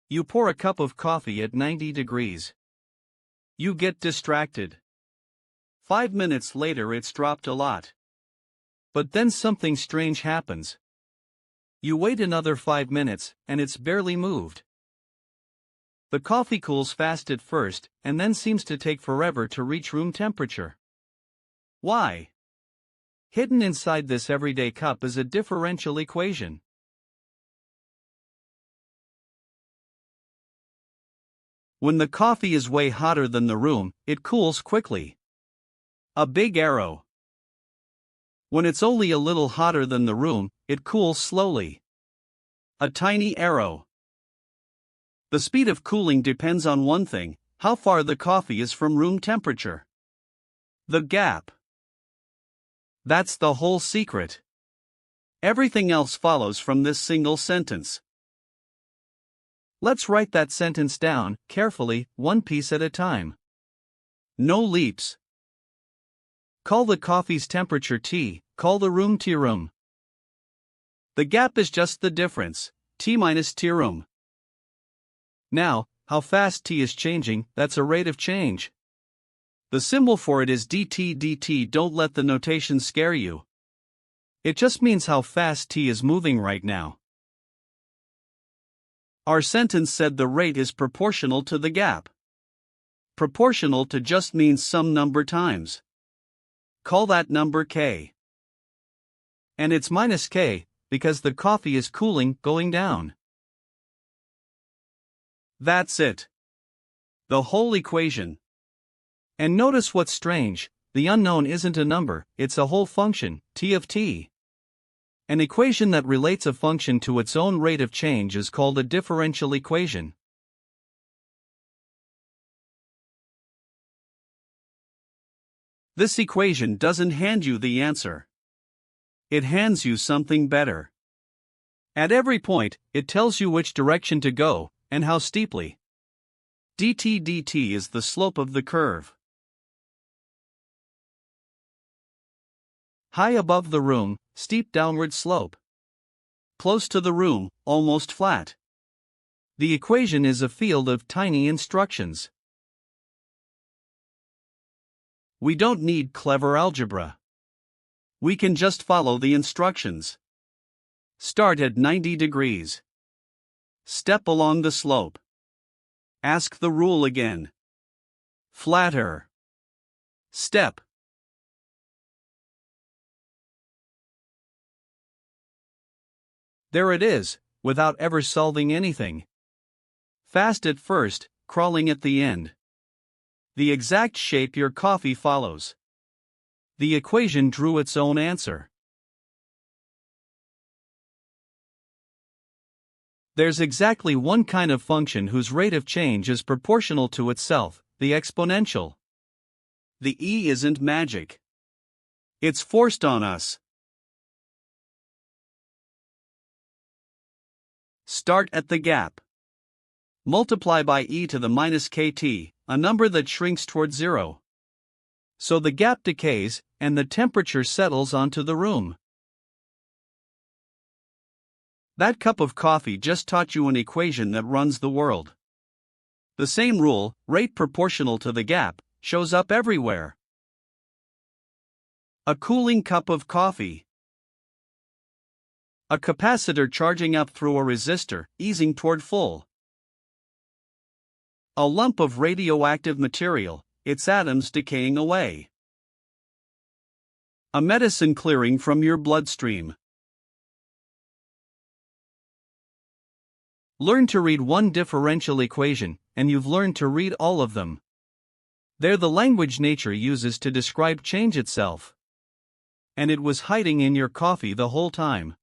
You pour a cup of coffee at 90 degrees. You get distracted. 5 minutes later it's dropped a lot. But then something strange happens. You wait another 5 minutes, and it's barely moved. The coffee cools fast at first, and then seems to take forever to reach room temperature. Why? Hidden inside this everyday cup is a differential equation. When the coffee is way hotter than the room, it cools quickly. A big arrow. When it's only a little hotter than the room, it cools slowly. A tiny arrow. The speed of cooling depends on one thing: how far the coffee is from room temperature. The gap. That's the whole secret. Everything else follows from this single sentence. Let's write that sentence down, carefully, one piece at a time. No leaps. Call the coffee's temperature T, call the room T room. The gap is just the difference, T minus T room. Now, how fast T is changing, that's a rate of change. The symbol for it is dt. Don't let the notation scare you. It just means how fast T is moving right now. Our sentence said the rate is proportional to the gap. Proportional to just means some number times. Call that number K. And it's minus K, because the coffee is cooling, going down. That's it. The whole equation. And notice what's strange: the unknown isn't a number, it's a whole function, t of t. An equation that relates a function to its own rate of change is called a differential equation. This equation doesn't hand you the answer. It hands you something better. At every point, it tells you which direction to go, and how steeply. dt is the slope of the curve. High above the room, steep downward slope. Close to the room, almost flat. The equation is a field of tiny instructions. We don't need clever algebra. We can just follow the instructions. Start at 90 degrees. Step along the slope. Ask the rule again. Flatter. Step. There it is, without ever solving anything. Fast at first, crawling at the end. The exact shape your coffee follows. The equation drew its own answer. There's exactly one kind of function whose rate of change is proportional to itself, the exponential. The E isn't magic. It's forced on us. Start at the gap. Multiply by e to the minus kt, a number that shrinks toward zero. So the gap decays, and the temperature settles onto the room. That cup of coffee just taught you an equation that runs the world. The same rule, rate proportional to the gap, shows up everywhere. A cooling cup of coffee. A capacitor charging up through a resistor, easing toward full. A lump of radioactive material, its atoms decaying away. A medicine clearing from your bloodstream. Learn to read one differential equation, and you've learned to read all of them. They're the language nature uses to describe change itself. And it was hiding in your coffee the whole time.